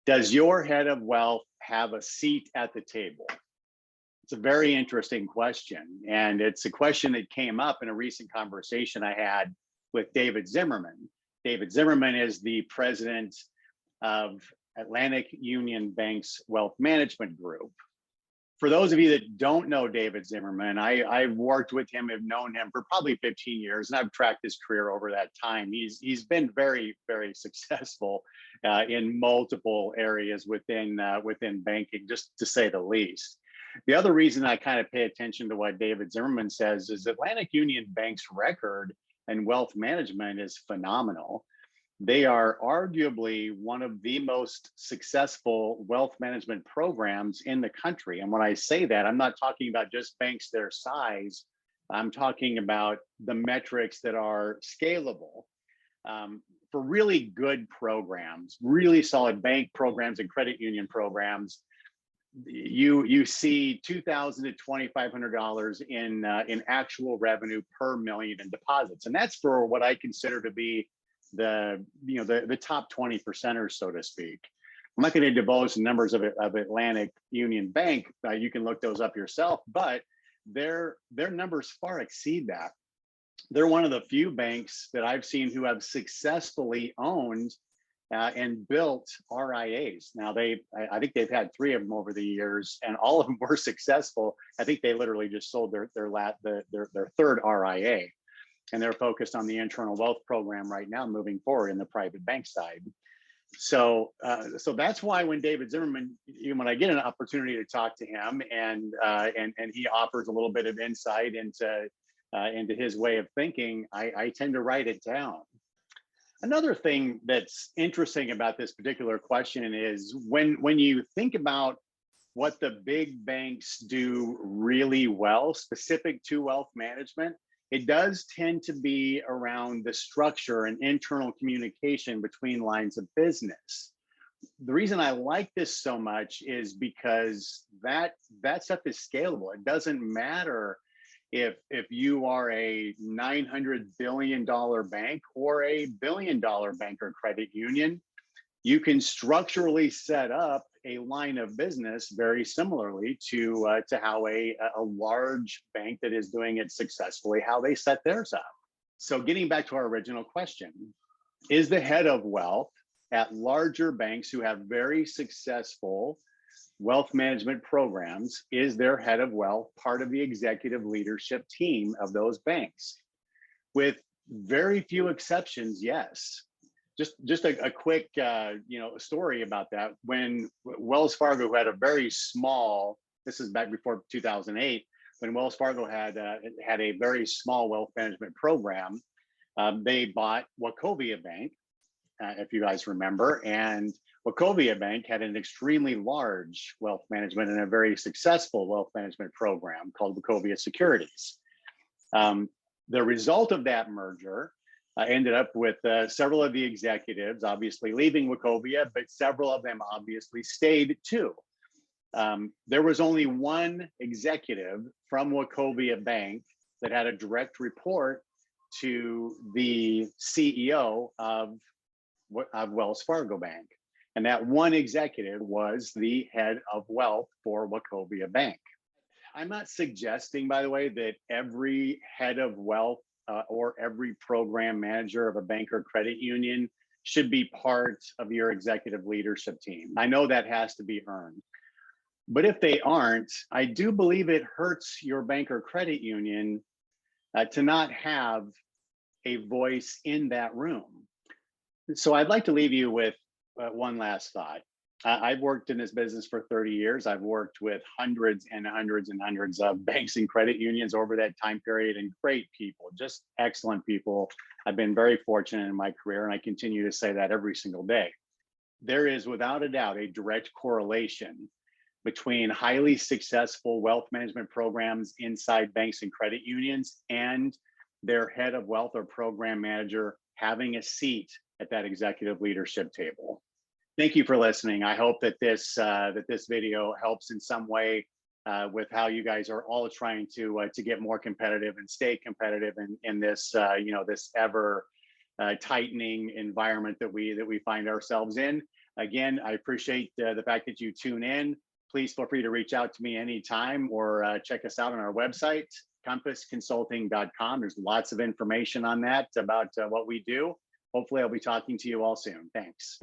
Does your head of wealth have a seat at the table? It's a very interesting question. And it's a question that came up in a recent conversation I had with David Zimmerman. David Zimmerman is the president of Atlantic Union Bank's Wealth Management Group. For those of you that don't know David Zimmerman, I've worked with him, have known him for probably 15 years, and I've tracked his career over that time. He's been very, very successful in multiple areas within banking, just to say the least. The other reason I kind of pay attention to what David Zimmerman says is Atlantic Union Bank's record and wealth management is phenomenal. They are arguably one of the most successful wealth management programs in the country. And when I say that, I'm not talking about just banks their size. I'm talking about the metrics that are scalable. For really good programs, really solid bank programs and credit union programs, you see $2,000 to $2,500 in actual revenue per million in deposits, and that's for what I consider to be the top 20%ers, so to speak. I'm not going to divulge the numbers of Atlantic Union Bank. You can look those up yourself, but their numbers far exceed that. They're one of the few banks that I've seen who have successfully owned and built RIAs. Now I think they've had 3 of them over the years, and all of them were successful. I think they literally just sold their third RIA. And they're focused on the internal wealth program right now, moving forward in the private bank side. So that's why when David Zimmerman, when I get an opportunity to talk to him, and he offers a little bit of insight into his way of thinking, I tend to write it down. Another thing that's interesting about this particular question is when you think about what the big banks do really well, specific to wealth management, it does tend to be around the structure and internal communication between lines of business. The reason I like this so much is because that stuff is scalable. It doesn't matter if you are a $900 billion bank or a $1 billion bank or credit union. You can structurally set up a line of business very similarly to how a large bank that is doing it successfully, how they set theirs up. So getting back to our original question, is the head of wealth at larger banks who have very successful wealth management programs, is their head of wealth part of the executive leadership team of those banks? With very few exceptions, yes. Just a quick story about that. When Wells Fargo had a very small, this is back before 2008, when Wells Fargo had a very small wealth management program, they bought Wachovia Bank, if you guys remember, and Wachovia Bank had an extremely large wealth management and a very successful wealth management program called Wachovia Securities. The result of that merger ended up with several of the executives obviously leaving Wachovia, but several of them obviously stayed too. There was only one executive from Wachovia Bank that had a direct report to the CEO of Wells Fargo Bank. And that one executive was the head of wealth for Wachovia Bank. I'm not suggesting, by the way, that every head of wealth or every program manager of a bank or credit union should be part of your executive leadership team. I know that has to be earned. But if they aren't, I do believe it hurts your bank or credit union to not have a voice in that room. So I'd like to leave you with one last thought. I've worked in this business for 30 years. I've worked with hundreds and hundreds and hundreds of banks and credit unions over that time period, and great people, just excellent people. I've been very fortunate in my career, and I continue to say that every single day. There is without a doubt a direct correlation between highly successful wealth management programs inside banks and credit unions and their head of wealth or program manager having a seat at that executive leadership table. Thank you for listening. I hope that this video helps in some way with how you guys are all trying to get more competitive and stay competitive in this this ever tightening environment that we find ourselves in. Again, I appreciate the fact that you tune in. Please feel free to reach out to me anytime or check us out on our website, compassconsulting.com. There's lots of information on that about what we do. Hopefully, I'll be talking to you all soon. Thanks.